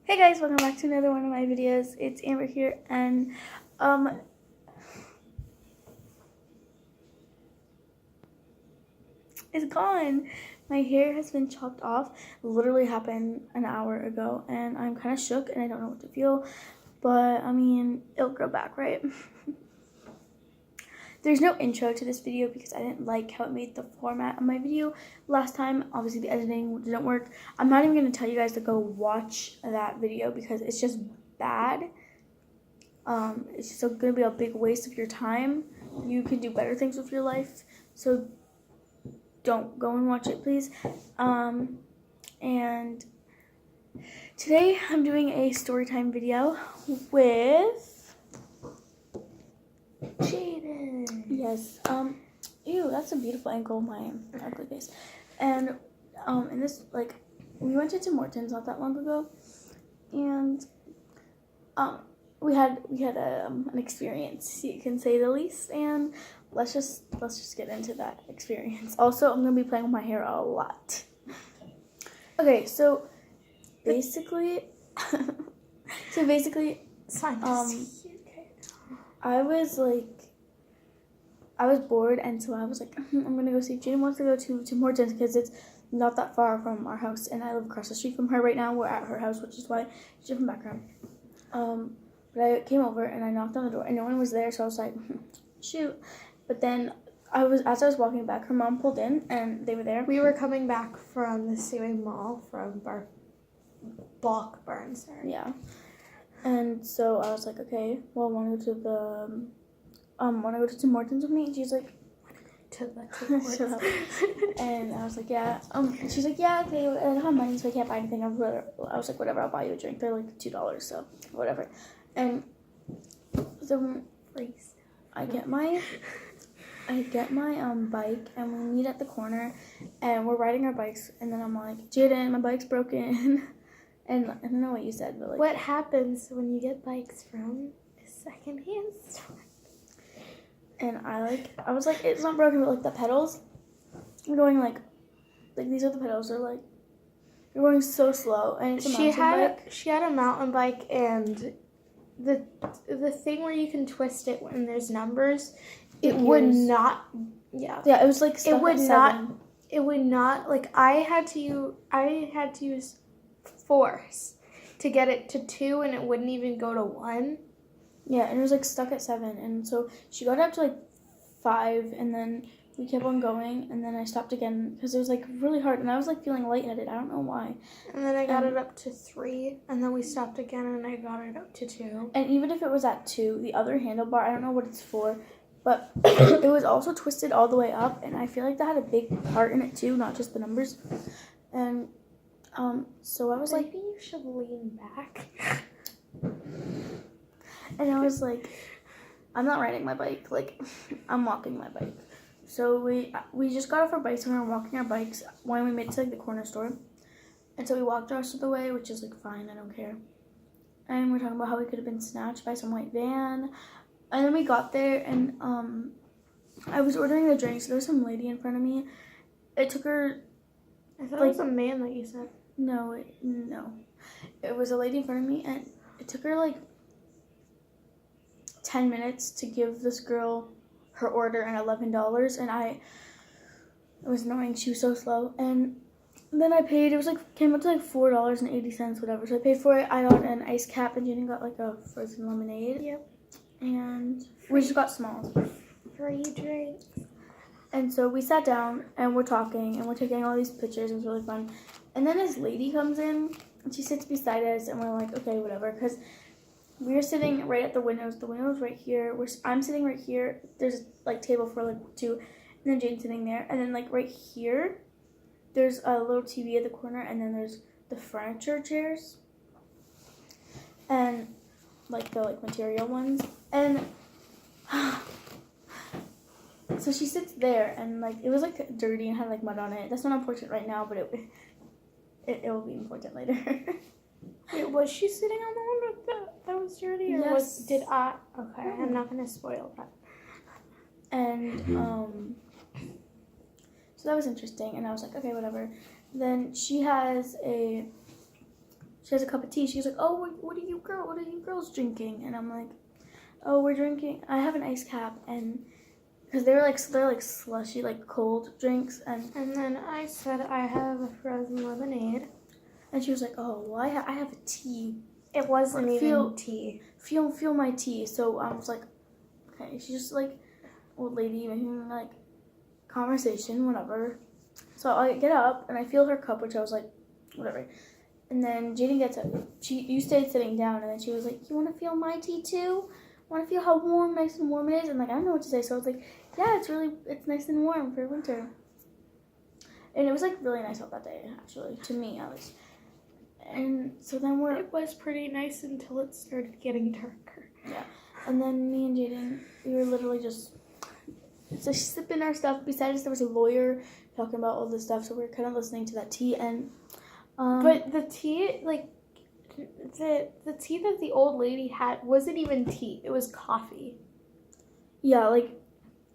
Hey guys, welcome back to another one of my videos. It's Amber here, and it's gone. My hair has been chopped off. It literally happened an hour ago, and I'm kind of shook and I don't know what to feel, but I mean, it'll grow back, right? There's no intro to this video because I didn't like how it made the format of my video last time. Obviously, the editing didn't work. I'm not even going to tell you guys to go watch that video because it's just bad. It's just going to be a big waste of your time. You can do better things with your life, so don't go and watch it, please. And today I'm doing a story time video with Jayden. Yes. Ew, that's a beautiful angle, my ugly face. And in this, like, we went to Tim Hortons not that long ago, and we had an experience, you can say the least, and let's just get into that experience. Also, I'm gonna be playing with my hair a lot. Okay, so basically, I was bored, and so I was like, I'm gonna go see if Jayden wants to go to Tim Hortons because it's not that far from our house, and I live across the street from her right now. We're at her house, which is why it's different background. But I came over and I knocked on the door, and no one was there, so I was like, shoot. But then as I was walking back, her mom pulled in, and they were there. We were coming back from the same mall from Block Sorry. Yeah. And so I was like, okay, well, want to go to Tim Hortons with me? And she's like, To the Tim Hortons. Shut up. And I was like, yeah. And she's like, yeah, okay, I don't have money, so I can't buy anything. I was like, whatever, I'll buy you a drink. They're like $2, so whatever. And so I get my bike, and we meet at the corner, and we're riding our bikes, and then I'm like, Jayden, my bike's broken. And I don't know what you said, but like, what happens when you get bikes from a secondhand store? And I was like, it's not broken, but like the pedals, I'm going like these are the pedals. They're like, you're going so slow, and it's a mountain bike. She had a mountain bike, and the thing where you can twist it when there's numbers, it would not. Yeah. Yeah, it was like stuck it would at not. 7. It would not, like, I had to use force to get it to 2, and it wouldn't even go to 1. Yeah, and it was like stuck at 7, and so she got up to like 5, and then we kept on going, and then I stopped again because it was like really hard, and I was like feeling lightheaded. I don't know why. And then I got it up to 3, and then we stopped again, and I got it up to 2. And even if it was at 2, the other handlebar, I don't know what it's for, but it was also twisted all the way up, and I feel like that had a big part in it too, not just the numbers. And so I was like, maybe you should lean back. And I was like, I'm not riding my bike, like, I'm walking my bike. So we just got off our bikes, and we were walking our bikes when we made it to like the corner store. And so we walked the rest of the way, which is like fine, I don't care. And we're talking about how we could have been snatched by some white van. And then we got there, and I was ordering the drinks. There was some lady in front of me. It took her, I thought it was a man that you said. No. It was a lady in front of me, and it took her like 10 minutes to give this girl her order and $11, and it was annoying. She was so slow. And then I paid. It was like, came up to like $4.80, whatever. So I paid for it. I got an ice cap, and Jayden got like a frozen lemonade. Yep. And we just got smalls. Free drinks. And so we sat down, and we're talking, and we're taking all these pictures. It was really fun. And then this lady comes in, and she sits beside us, and we're like, okay, whatever, because we were sitting right at the windows. The window's right here. I'm sitting right here. There's like table for like 2, and then Jayden's sitting there. And then like right here, there's a little TV at the corner, and then there's the furniture chairs, and like the like material ones. And so she sits there, and like it was like dirty and had like mud on it. That's not important right now, but it will be important later. Wait, was she sitting on the one that was dirty? Or yes. Did I? Okay, I'm not going to spoil that. And, so that was interesting, and I was like, okay, whatever. Then she has she has a cup of tea. She's like, oh, what are you girls drinking? And I'm like, oh, we're drinking. I have an ice cap, and because they're like slushy, like cold drinks, and then I said I have a frozen lemonade, and she was like, oh, well, I have a tea. It wasn't even tea. Feel my tea. So I was like, okay. She's just like old lady making like conversation, whatever. So I get up and I feel her cup, which I was like, whatever. And then Jayden gets up. You stayed sitting down, and then she was like, you want to feel my tea too? Want to feel how nice and warm it is? And like, I don't know what to say. So I was like, yeah, it's nice and warm for winter. And it was like really nice out that day, actually, to me at least. And so then it was pretty nice until it started getting darker. Yeah. And then me and Jayden, we were literally just sipping our stuff. Besides, there was a lawyer talking about all this stuff, so we were kind of listening to that tea. And but the tea, like the tea that the old lady had wasn't even tea. It was coffee. Yeah, like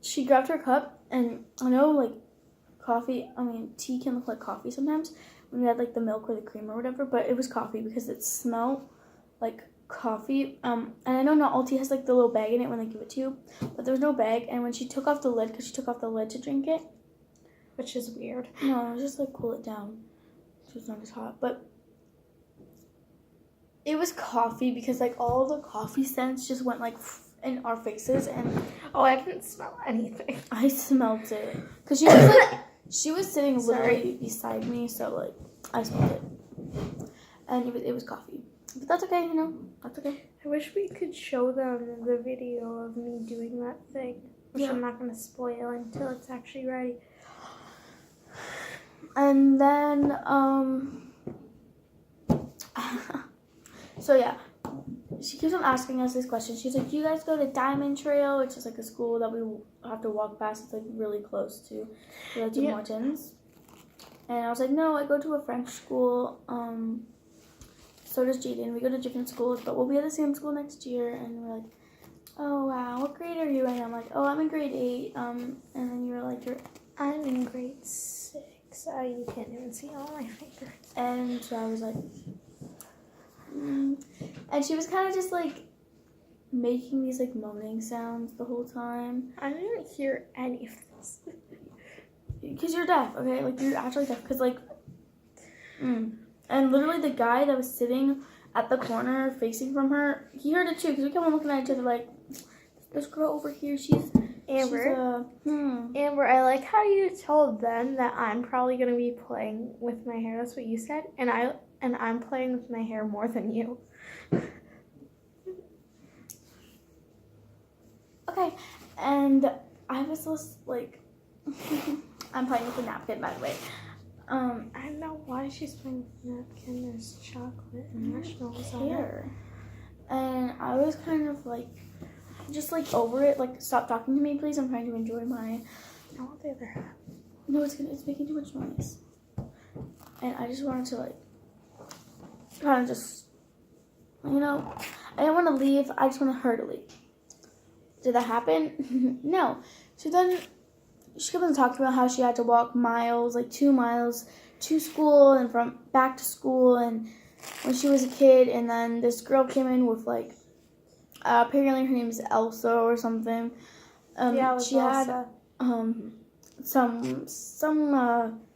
she grabbed her cup, and I know like tea can look like coffee sometimes when you add like the milk or the cream or whatever, but it was coffee because it smelled like coffee. And I know not all tea has like the little bag in it when they give it to you, but there was no bag. And when she took off the lid, because she took off the lid to drink it, which is weird. No, it was just like cool it down. It was not as hot, but it was coffee because like all the coffee scents just went like in our faces. And I didn't smell anything. I smelled it because she was like she was sitting literally beside me, so like I smelled it, and it was coffee. But that's okay, that's okay. I wish we could show them the video of me doing that thing, which I'm not going to spoil until it's actually ready. And then, so yeah, she keeps on asking us this question. She's like, do you guys go to Diamond Trail, which is like a school that we have to walk past. It's like really close to Morton's. And I was like, no, I go to a French school. So does Jayden. We go to different schools, but we'll be at the same school next year. And we're like, oh wow, what grade are you in? I'm like, oh, I'm in grade 8. And then you were like, I'm in grade 6. You can't even see all my fingers. And so I was like, and she was kind of just like making these like moaning sounds the whole time. I didn't hear any of this. Because you're deaf, okay? Like you're actually deaf. Because like, and literally the guy that was sitting at the corner facing from her, he heard it too. Because we kept on looking at each other like, this girl over here, Amber, I like how you told them that I'm probably gonna be playing with my hair. That's what you said, and I'm playing with my hair more than you. Okay, and I was just like, I'm playing with a napkin, by the way. I don't know why she's playing with a napkin. There's chocolate and marshmallows on it. And I was kind of like, just like over it, like stop talking to me please, I'm trying to enjoy my the other half. No, it's making too much noise. And I just wanted to like kind of just I didn't want to leave, I just wanted her to leave. Did that happen? No. So then she kept on talking about how she had to walk miles, like 2 miles to school and from back to school, and when she was a kid. And then this girl came in with like apparently her name is Elsa or something. She Elsa. Had some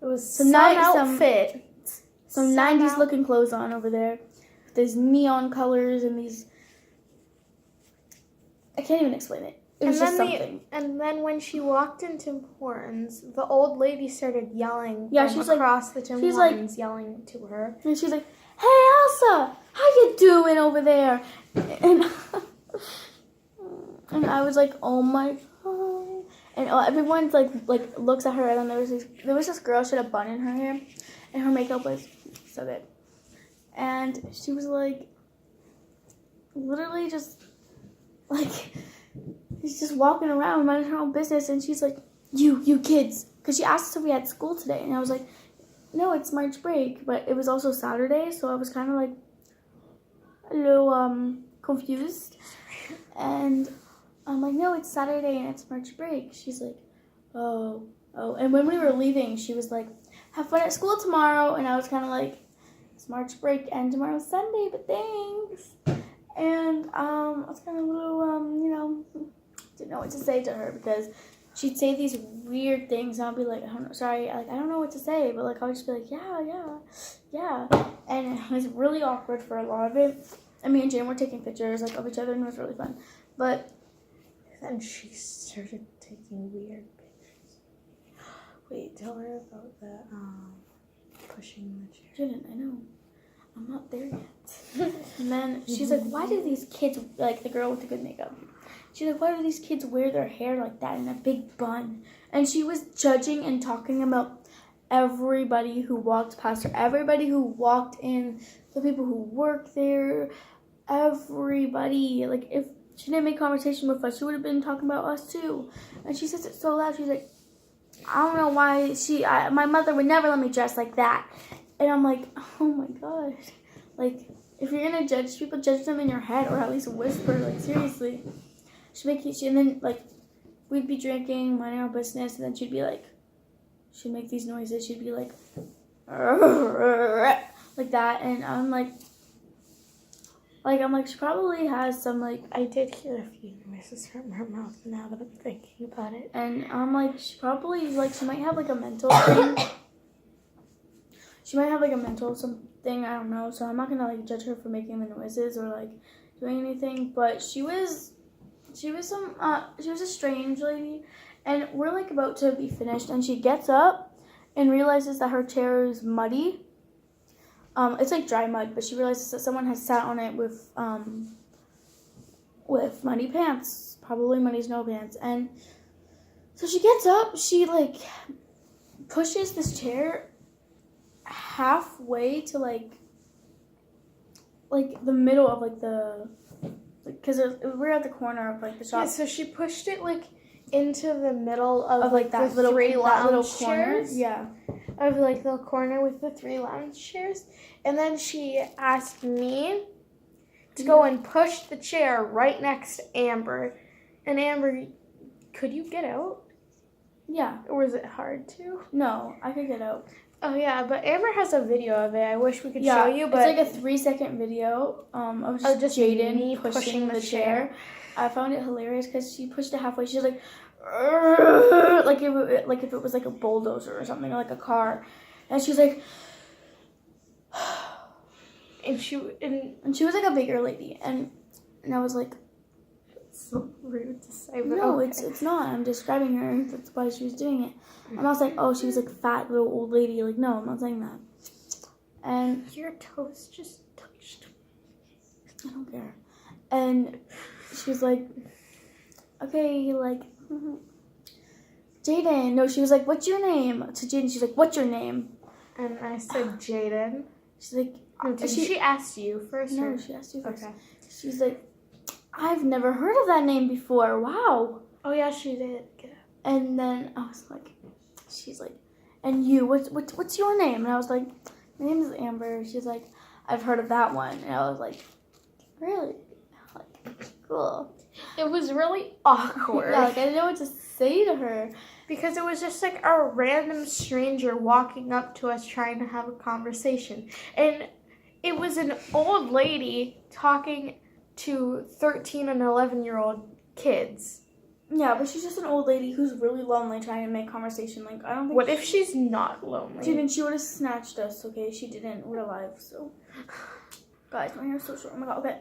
it was some outfit. Some 90s looking clothes on over there. There's neon colors and these, I can't even explain it. It was just something. And then when she walked into Horton's, the old lady started yelling. Yeah, she's across the Tim Hortons, yelling to her. And she's like, "Hey Elsa, how you doing over there?" And I was like, "Oh my god!" And everyone like looks at her. And then there was this girl. She had a bun in her hair, and her makeup was so good. And she was like, literally just like. She's just walking around, minding her own business, and she's like, you kids. Because she asked us if we had school today, and I was like, no, it's March break. But it was also Saturday, so I was kind of like a little confused. And I'm like, no, it's Saturday, and it's March break. She's like, oh. And when we were leaving, she was like, have fun at school tomorrow. And I was kind of like, it's March break and tomorrow's Sunday, but thanks. And I was kind of a little, didn't know what to say to her because she'd say these weird things and I'll be like, I don't know what to say, but like I'll just be like, yeah. And it was really awkward for a lot of it. And me and Jane were taking pictures like of each other and it was really fun. But then she started taking weird pictures. Wait, tell her about the pushing the chair. Jayden, I know. I'm not there yet. And then she's like, why do these kids, like the girl with the good makeup, she's like, why do these kids wear their hair like that in a big bun? And she was judging and talking about everybody who walked past her, everybody who walked in, the people who work there, everybody. Like, if she didn't make conversation with us, she would have been talking about us too. And she says it so loud. She's like, I don't know why my mother would never let me dress like that. And I'm like, oh my god. Like, if you're gonna judge people, judge them in your head or at least whisper. Like, seriously. And then, like, we'd be drinking, minding our business, and then she'd be like, she'd make these noises. She'd be like, like that. And I'm like, she probably has some, like, I did hear a few noises from her mouth now that I'm thinking about it. And I'm like, she probably, like, she might have, like, a mental thing. She might have, like, a mental something, I don't know. So I'm not gonna, like, judge her for making the noises or, like, doing anything. But she was a strange lady. And we're, like, about to be finished. And she gets up and realizes that her chair is muddy. It's like dry mud, but she realizes that someone has sat on it with muddy pants, probably muddy snow pants. And so she gets up, she like pushes this chair halfway to like the middle of like because we're at the corner of like the shop. Yeah, so she pushed it like into the middle of like that the little three lounge corner. chairs. Yeah. Of like the corner with the 3 lounge chairs. And then she asked me to go and push the chair right next to Amber. And Amber, could you get out? Yeah. Or was it hard to? No, I could get out. Oh yeah, but Amber has a video of it. I wish we could show you, but it's like a 3-second video of just Jayden pushing the chair. I found it hilarious because she pushed it halfway. She's like, like if it was like a bulldozer or something, or like a car, and she's like, and she was like a bigger lady, and I was like, it's so rude to say, but no, okay. it's not. I'm describing her. That's why she was doing it. I'm not saying, oh, she was like fat little old lady. Like, no, I'm not saying that. And your toes just touched. I don't care. And she's like, okay, like, Jayden. No, she was like, what's your name? To Jayden, she's like, what's your name? And I said, Jayden. She's like, did she asked you first? No, or? she asked you first. Okay. She's like, I've never heard of that name before. Wow. Oh yeah, she did. And then I was like, she's like, and you, what's your name? And I was like, my name is Amber. She's like, I've heard of that one. And I was like, really? Like, cool. It was really awkward. Yeah, like I didn't know what to say to her. Because it was just like a random stranger walking up to us trying to have a conversation. And it was an old lady talking to 13 and 11-year-old kids. Yeah, but she's just an old lady who's really lonely trying to make conversation. Like, I don't think... What if she's not lonely? She would have snatched us, okay? She didn't. We're alive, so... Guys, my hair's so short. Oh my god, okay.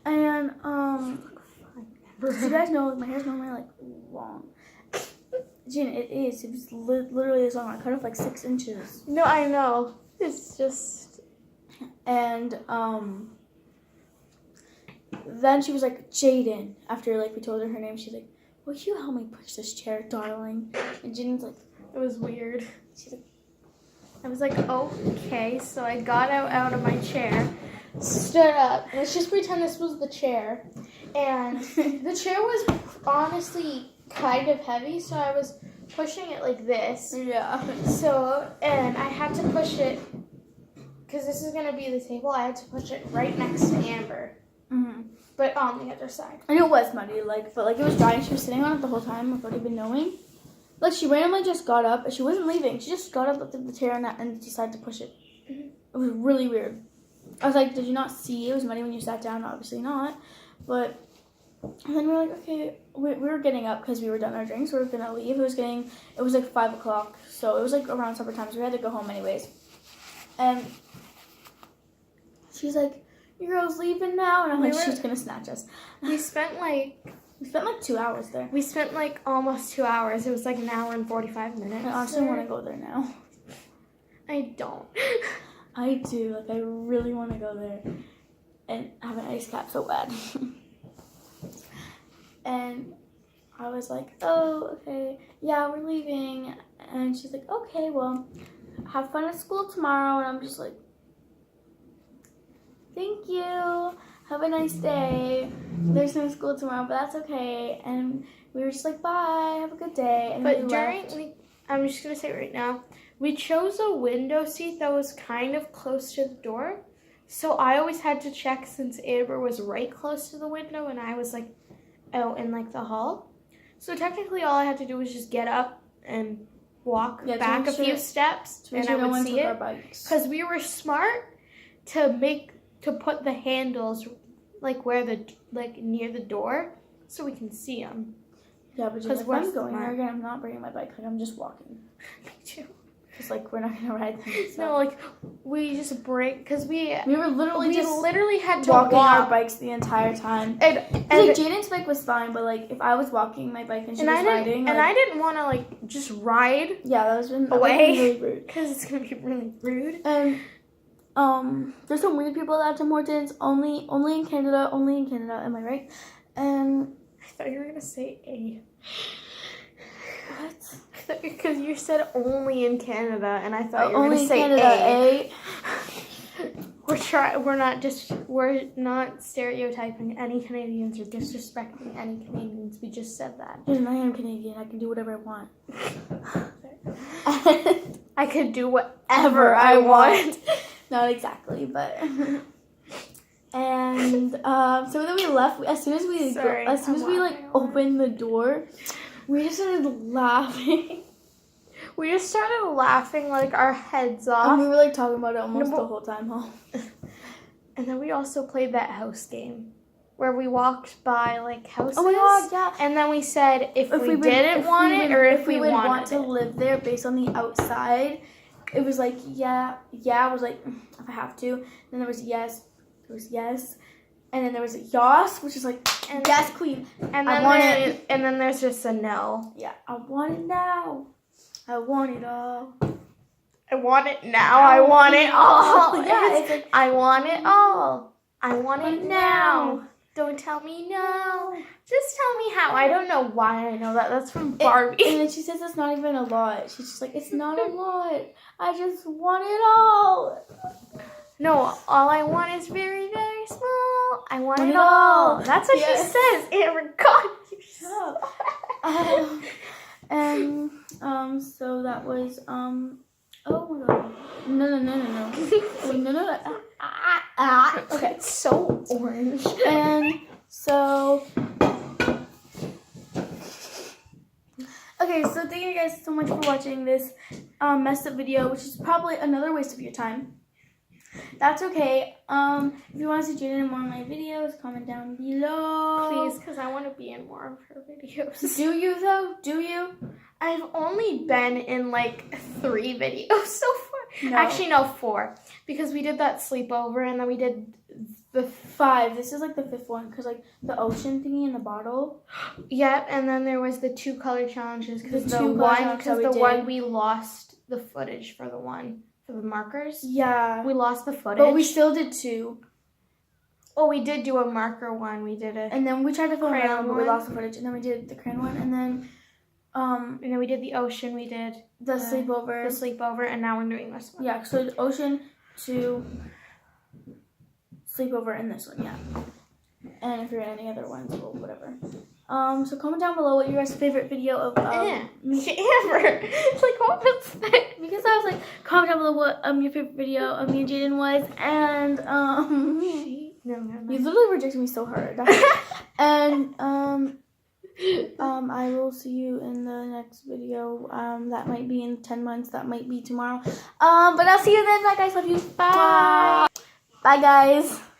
And, so you guys know my hair's normally, like, long. Gina, it is. It was literally this long. I cut off, like, 6 inches. No, I know. It's just... And, then she was like, Jayden. After, like, we told her name, she's like, will you help me push this chair, darling? And Jayden's like... It was weird. She's like... I was like, okay. So I got out of my chair, stood up. Let's just pretend this was the chair. And the chair was honestly kind of heavy, so I was pushing it like this. Yeah. So, and I had to push it, because this is going to be the table, I had to push it right next to Amber. Mm-hmm. But on the other side. And it was muddy, like, but, like, it was dry, and she was sitting on it the whole time without even knowing. Like, she randomly just got up, and she wasn't leaving. She just got up, looked at the chair, and decided to push it. Mm-hmm. It was really weird. I was like, did you not see it was muddy when you sat down? Obviously not. But, and then we were like, okay, we were getting up because we were done our drinks. We were going to leave. It was like 5 o'clock. So it was like around supper time. So we had to go home anyways. And she's like, your girl's leaving now. And I'm like, she's going to snatch us. We spent like 2 hours there. We spent like almost 2 hours. It was like an hour and 45 minutes. I honestly want to go there now. I don't. I do. Like, I really want to go there and have an ice cap so bad. And I was like, oh, okay. Yeah, we're leaving. And she's like, okay, well, have fun at school tomorrow. And I'm just like, thank you. Have a nice day. There's no school tomorrow, but that's okay. And we were just like, bye. Have a good day. And but I'm just going to say right now, we chose a window seat that was kind of close to the door. So I always had to check since Amber was right close to the window and I was like out in like the hall. So technically all I had to do was just get up and walk back a few steps and I would see it. Because we were smart to put the handles like near the door so we can see them. Yeah, but if I'm going there again, I'm not bringing my bike. Like, I'm just walking. Me too. Because, like, we're not going to ride them. So. No, like, we just because we literally had to walk our bikes the entire time. And like, Jayden's bike was fine, but, like, if I was walking my bike and she was riding. And I didn't want to, like, just ride that was away. Really rude. Because it's going to be really rude. And, there's some weird people that have Mortons. Only in Canada. Am I right? And I thought you were going to say A. What? Because you said only in Canada, and I thought you were going to say Canada, A. We're not stereotyping any Canadians or disrespecting any Canadians. We just said that. I am Canadian. I can do whatever I want. I could do whatever I want. Not exactly, but. And so then we left. As soon as we opened the door, we just started laughing. We just started laughing like our heads off. And we were like talking about it almost the whole time home. And then we also played that house game where we walked by like houses. Oh my god, yeah. And then we said if we didn't want it or if we would wanted want to live there based on the outside. It was like yeah. I was like if I have to. Then there was yes. There was yes. And then there was a yas, which is like yes, queen. And then I want it. And then there's just a no. Yeah, I want it now. I want it all. I want it now. I want it all. Yeah, it's like I want it all. I want it now. Don't tell me no. Just tell me how. I don't know why I know that. That's from Barbie. And then she says it's not even a lot. She's just like, it's not a lot. I just want it all. No, all I want is very, very small. I want it all. That's what she says. Amber, God, you shut up. So that was, oh my god. No. Wait, no. Okay, it's so orange. And so, okay, so thank you guys so much for watching this messed up video, which is probably another waste of your time. That's okay. If you want to see Jayden in more of my videos, comment down below. Please, because I want to be in more of her videos. Do you, though? Do you? I've only been in, like, 3 videos so far. No. Actually, no, 4. Because we did that sleepover, and then we did the 5. This is, like, the 5th one, because, like, the ocean thingy in the bottle. Yep, and then there was the 2 color challenges, because the one we lost the footage for the one. For the markers? Yeah. We lost the footage. But we still did 2. Oh, we did do a marker one. We did And then we tried to film crayon one, but we lost the footage. And then we did the crayon one. And then we did the ocean. We did the sleepover. The sleepover. And now we're doing this one. Yeah, so the ocean, 2, sleepover, and this one, yeah. And if you're in any other ones, well, whatever. So comment down below what your guys' favorite video of Amber. It's like, what was that? Because I was like, comment down below what your favorite video of me and Jayden was, and you literally rejected me so hard. And I will see you in the next video. That might be in 10 months. That might be tomorrow. But I'll see you then. Bye, guys. Love you. Bye. Bye, guys.